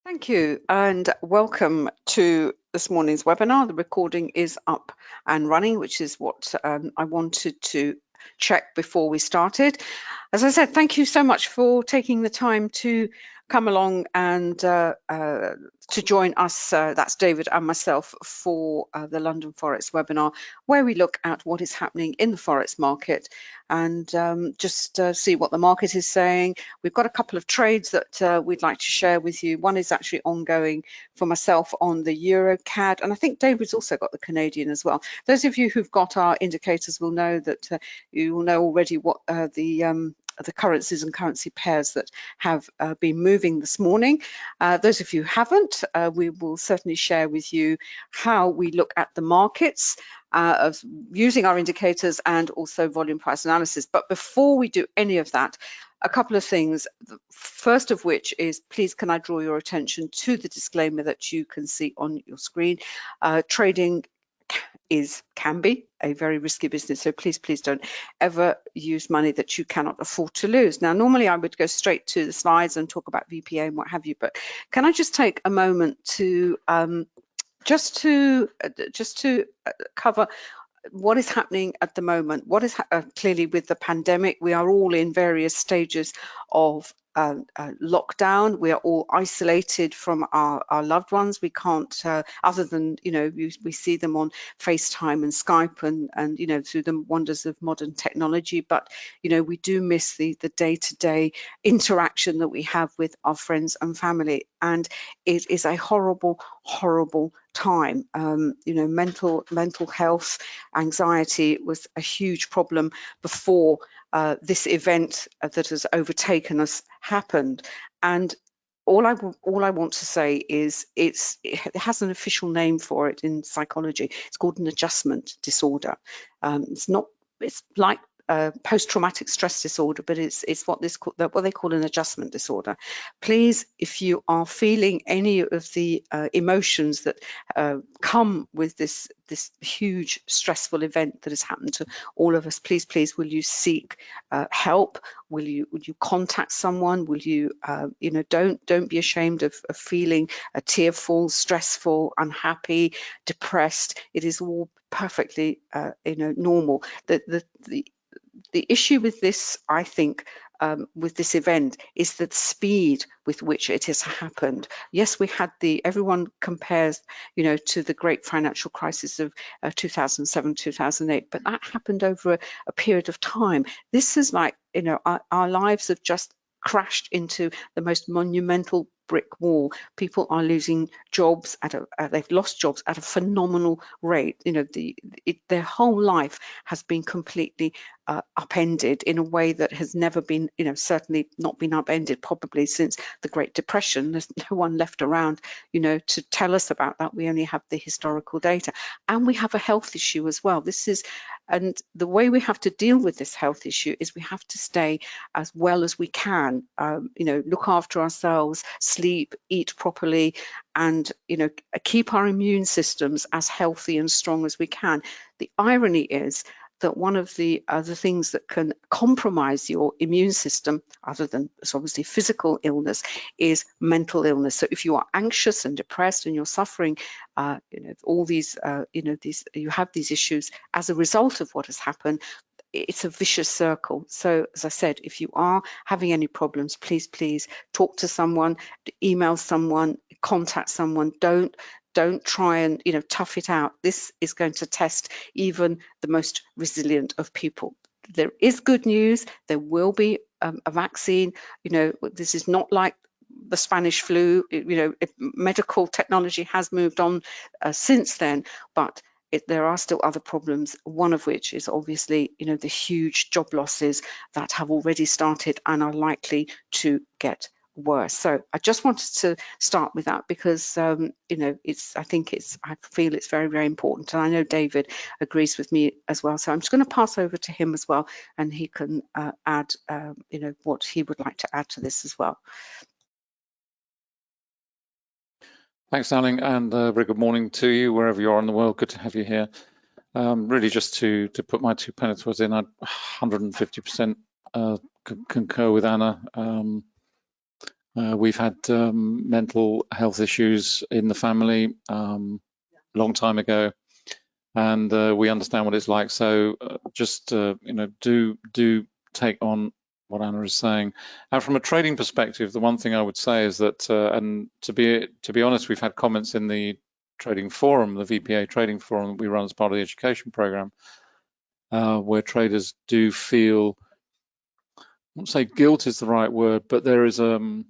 Thank you and welcome to this morning's webinar. The recording is up and running, which is what I wanted to check before we started. As I said, thank you so much for taking the time to come along and to join us, that's David and myself, for the London Forex webinar, where we look at what is happening in the Forex market and just see what the market is saying. We've got a couple of trades that we'd like to share with you. One is actually ongoing for myself on the Euro CAD, and I think David's also got the Canadian as well. Those of you who've got our indicators will know that you will know already what the currencies and currency pairs that have been moving this morning. Those of you who haven't, we will certainly share with you how we look at the markets of using our indicators and also volume price analysis. But before we do any of that, a couple of things. The first of which is, please can I draw your attention to the disclaimer that you can see on your screen. Trading can be a very risky business, so please don't ever use money that you cannot afford to lose. Now, normally I would go straight to the slides and talk about VPA and what have you, but can I just take a moment to just to cover what is happening at the moment. What is clearly with the pandemic, we are all in various stages of lockdown. We are all isolated from our loved ones. We can't, other than, you know, we see them on FaceTime and Skype and you know, through the wonders of modern technology. But, you know, we do miss the day-to-day interaction that we have with our friends and family. And it is a horrible time. You know, mental health, anxiety was a huge problem before this event that has overtaken us happened. And all I want to say is it has an official name for it in psychology. It's called an adjustment disorder. It's like post-traumatic stress disorder, but it's what they call an adjustment disorder. Please, if you are feeling any of the emotions that come with this huge stressful event that has happened to all of us, please will you seek help? Will you contact someone? Will you you know, don't be ashamed of feeling tearful, stressful, unhappy, depressed. It is all perfectly you know, normal. The issue with this, I think, with this event is the speed with which it has happened. Yes, we had everyone compares, you know, to the great financial crisis of 2007, 2008, but that happened over a period of time. This is like, you know, our lives have just crashed into the most monumental brick wall. People are losing jobs they've lost jobs at a phenomenal rate. You know, their whole life has been completely upended in a way that has never been, you know, certainly not been upended probably since the Great Depression. There's no one left around, you know, to tell us about that. We only have the historical data, and we have a health issue as well. And the way we have to deal with this health issue is we have to stay as well as we can, you know, look after ourselves, sleep, eat properly, and, you know, keep our immune systems as healthy and strong as we can. The irony is that one of the other things that can compromise your immune system, other than obviously physical illness, is mental illness. So if you are anxious and depressed and you're suffering, you know, all these, you know, you have these issues as a result of what has happened, it's a vicious circle. So as I said, if you are having any problems, please talk to someone, email someone, contact someone. Don't try and, you know, tough it out. This is going to test even the most resilient of people. There is good news. There will be a vaccine. You know, this is not like the Spanish flu. You know, medical technology has moved on since then, but there are still other problems, one of which is obviously, you know, the huge job losses that have already started and are likely to get worse. So I just wanted to start with that because you know, I feel it's very important, and I know David agrees with me as well. So I'm just going to pass over to him as well, and he can add you know, what he would like to add to this as well. Thanks, Darling, and very good morning to you wherever you are in the world. Good to have you here. Really, just to put my 2 pennies worth in, I 150% concur with Anna. We've had mental health issues in the family long time ago, and we understand what it's like. So just do take on what Anna is saying. And from a trading perspective, the one thing I would say is that, and to be honest, we've had comments in the trading forum, the VPA trading forum that we run as part of the education program, where traders do feel, I won't say guilt is the right word, but there is a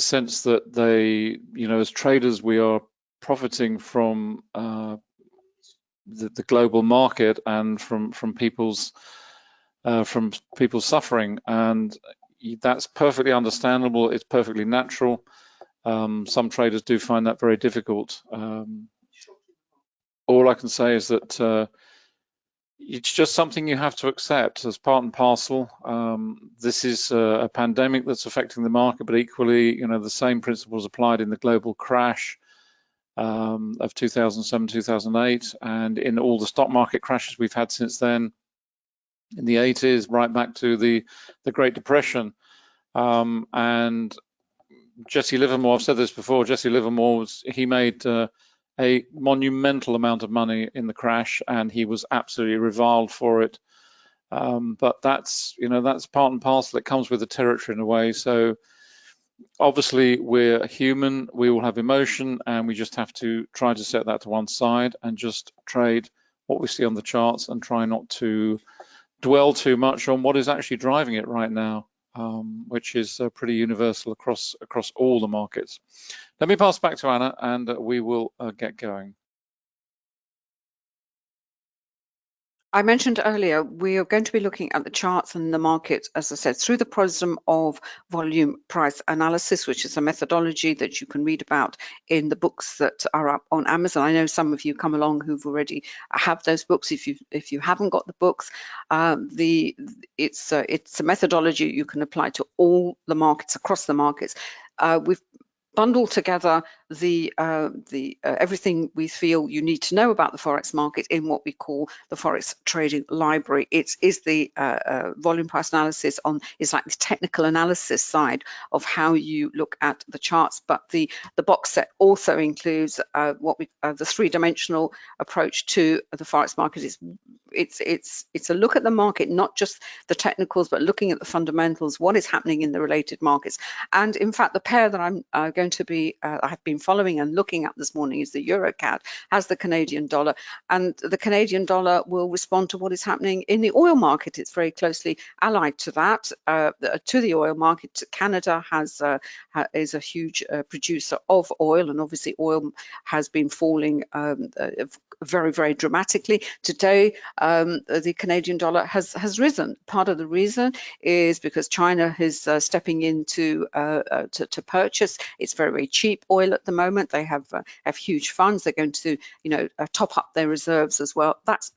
sense that they, as traders, we are profiting from the global market and from people's suffering, and that's perfectly understandable. It's perfectly natural. Some traders do find that very difficult. All I can say is that it's just something you have to accept as part and parcel. This is a pandemic that's affecting the market, but equally, the same principles applied in the global crash of 2007, 2008, and in all the stock market crashes we've had since then, in the 80s, right back to the Great Depression. And Jesse Livermore, I've said this before, Jesse Livermore, he made a monumental amount of money in the crash, and he was absolutely reviled for it. But that's part and parcel. It comes with the territory in a way. So obviously we're human, we all have emotion, and we just have to try to set that to one side and just trade what we see on the charts and try not to dwell too much on what is actually driving it right now, which is pretty universal across all the markets. Let me pass back to Anna, and we will get going. I mentioned earlier, we are going to be looking at the charts and the market, as I said, through the prism of volume price analysis, which is a methodology that you can read about in the books that are up on Amazon. I know some of you come along who've already have those books. If you haven't got the books, it's a methodology you can apply to all the markets, across the markets. We've bundled together the everything we feel you need to know about the forex market in what we call the forex trading library. It is the volume price analysis is like the technical analysis side of how you look at the charts, but the box set also includes the three-dimensional approach to the forex market. It's a look at the market, not just the technicals, but looking at the fundamentals, what is happening in the related markets. And in fact, the pair that I'm going to be I have been following and looking at this morning is the Euro CAD, has the Canadian dollar, and the Canadian dollar will respond to what is happening in the oil market. It's very closely allied to that, to the oil market. Canada is a huge producer of oil, and obviously oil has been falling very, very dramatically. Today, the Canadian dollar has risen. Part of the reason is because China is stepping in to purchase. It's very, very cheap oil at the moment. They have huge funds. They're going to top up their reserves as well. That's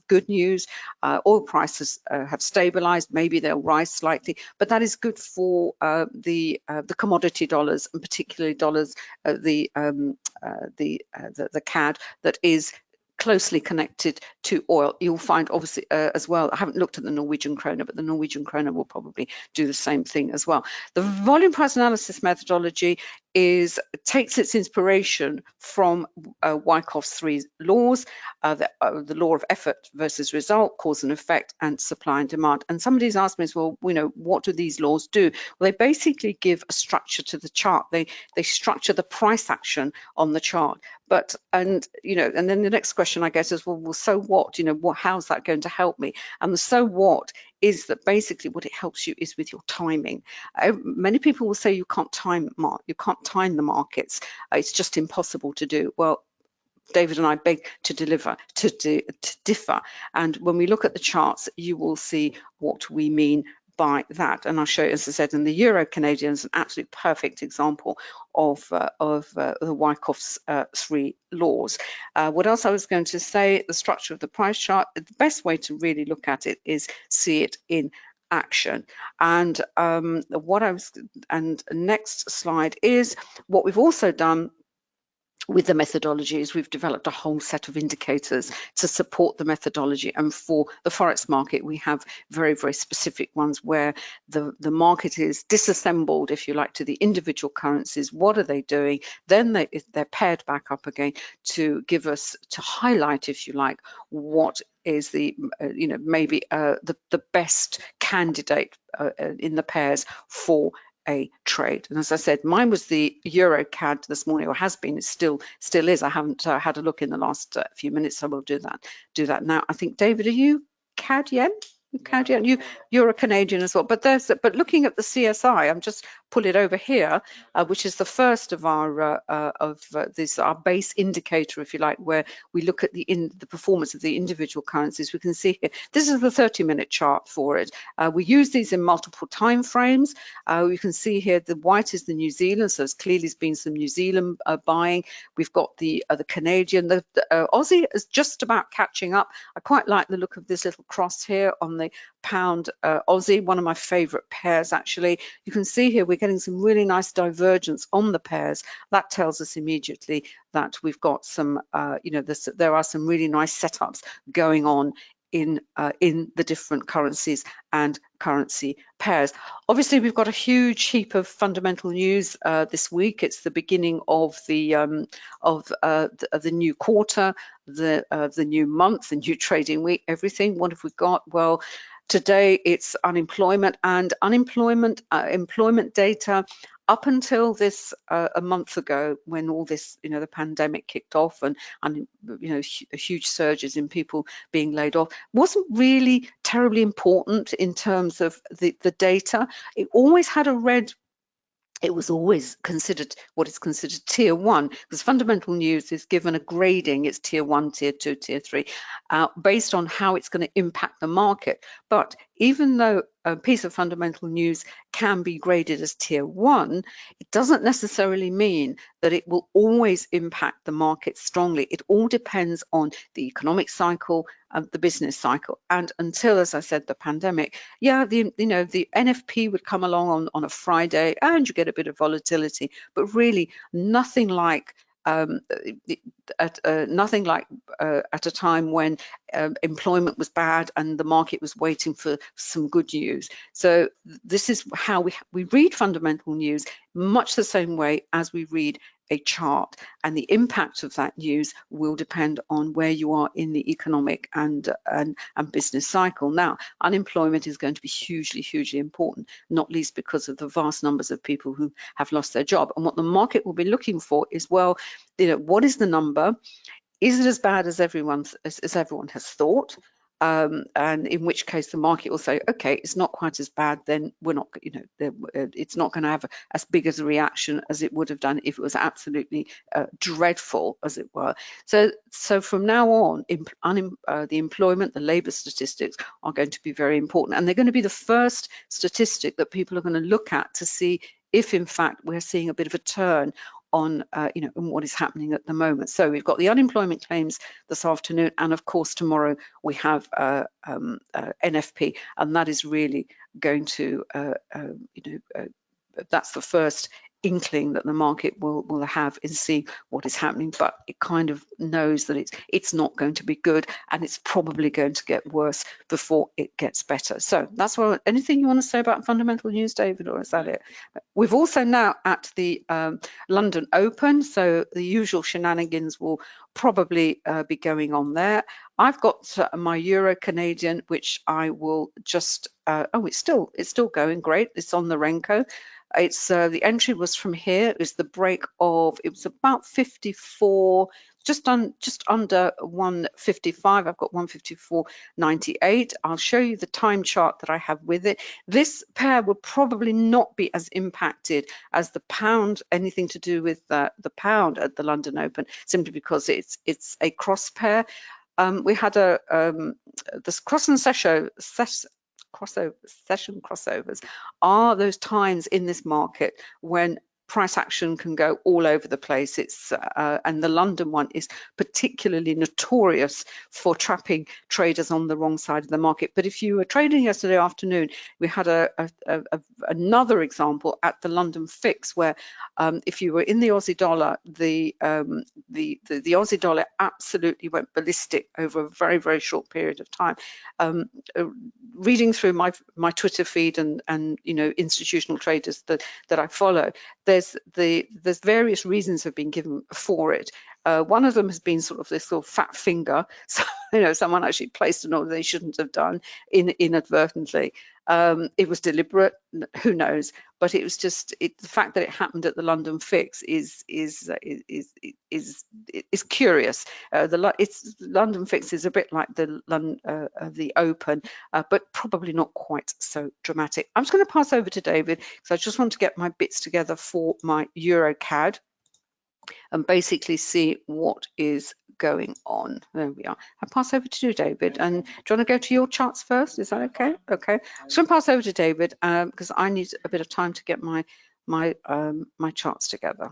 good news. Oil prices have stabilized. Maybe they'll rise slightly, but that is good for the commodity dollars, and particularly dollars, the CAD that is closely connected to oil. You'll find obviously as well, I haven't looked at the Norwegian kroner, but the Norwegian kroner will probably do the same thing as well. The volume price analysis methodology takes its inspiration from Wyckoff's three laws, the law of effort versus result, cause and effect, and supply and demand. And somebody's asked me as well, what do these laws do? Well, they basically give a structure to the chart. They structure the price action on the chart. And then the next question I guess is, well, so what? How's that going to help me? And the so what is that basically what it helps you is with your timing. Many people will say you can't time the markets. It's just impossible to do. Well, David and I beg to differ. And when we look at the charts, you will see what we mean by that. And I'll show you, as I said, in the Euro Canadian is an absolute perfect example of the Wyckoff's three laws. What else I was going to say, the structure of the price chart, the best way to really look at it is see it in action. And next slide is what we've also done with the methodologies, we've developed a whole set of indicators to support the methodology. And for the forex market, we have very, very specific ones where the market is disassembled, if you like, to the individual currencies. What are they doing? Then they're paired back up again to give us, to highlight, if you like, what is the, maybe the best candidate in the pairs for a trade. And as I said, mine was the Euro CAD this morning, or has been. It still is. I haven't had a look in the last few minutes, so we'll do that now. I think, David, are you CAD yet? CAD yet? You're a Canadian as well. But looking at the CSI, I'm just pull it over here, which is the first of our our base indicator, if you like, where we look at the performance of the individual currencies. We can see here, this is the 30-minute chart for it. We use these in multiple time frames. You can see here the white is the New Zealand, so it's clearly been some New Zealand buying. We've got the Canadian. The Aussie is just about catching up. I quite like the look of this little cross here on the pound Aussie, one of my favorite pairs actually. You can see here we're getting some really nice divergence on the pairs. That tells us immediately that we've got some, there are some really nice setups going on in the different currencies and currency pairs. Obviously, we've got a huge heap of fundamental news this week. It's the beginning of the new quarter, the new month, the new trading week, everything. What have we got? Well, today it's unemployment employment data. Up until this a month ago, when all this, the pandemic kicked off and huge surges in people being laid off, wasn't really terribly important in terms of the data. It always had a red. It was always considered what is considered tier 1, because fundamental news is given a grading. It's tier 1, tier 2, tier 3, based on how it's going to impact the market. But even though a piece of fundamental news can be graded as tier 1, it doesn't necessarily mean that it will always impact the market strongly. It all depends on the economic cycle and the business cycle. And until, as I said, the pandemic, the NFP would come along on a Friday and you get a bit of volatility, but really nothing like at a time when employment was bad and the market was waiting for some good news. So this is how we read fundamental news, much the same way as we read a chart, and the impact of that news will depend on where you are in the economic and business cycle. Now, unemployment is going to be hugely important, not least because of the vast numbers of people who have lost their job. And what the market will be looking for is, well, what is the number? Is it as bad as everyone has thought? And in which case the market will say, okay, it's not quite as bad, then we're not, it's not going to have as big as a reaction as it would have done if it was absolutely dreadful, as it were. So from now on, the employment, the labour statistics are going to be very important, and they're going to be the first statistic that people are going to look at to see if, in fact, we're seeing a bit of a turn on on what is happening at the moment. So we've got the unemployment claims this afternoon, and of course tomorrow we have NFP, and that is really going to that's the first inkling that the market will have in seeing what is happening, but it kind of knows that it's not going to be good, and it's probably going to get worse before it gets better. So that's what. Anything you want to say about fundamental news, David, or is that it? We've also now at the London Open, so the usual shenanigans will probably be going on there. I've got my Euro Canadian, which I will just it's still going great. It's on the Renko. It's the entry was from here. It was the break of, it was about 54, just under 155. I've got 154.98. I'll show you the time chart that I have with it. This pair will probably not be as impacted as the pound, anything to do with the pound at the London Open, simply because it's a cross pair. We had this cross and session crossovers are those times in this market when price action can go all over the place. It's and the London one is particularly notorious for trapping traders on the wrong side of the market. But if you were trading yesterday afternoon, we had another example at the London fix where if you were in the Aussie dollar, the Aussie dollar absolutely went ballistic over a very, very short period of time. Reading through my Twitter feed and you know, institutional traders that I follow, there's various reasons have been given for it. One of them has been sort of this sort of fat finger. So, you know, someone actually placed an order they shouldn't have done inadvertently. It was deliberate, who knows? But it was just the fact that it happened at the London fix is curious. London fix is a bit like the open, but probably not quite so dramatic. I'm just going to pass over to David because I just want to get my bits together for my Euro CAD and basically see what is going on. There we are. I'll pass over to you, David. And do you want to go to your charts first? Is that okay? Okay. So I'm going to pass over to David because I need a bit of time to get my charts together.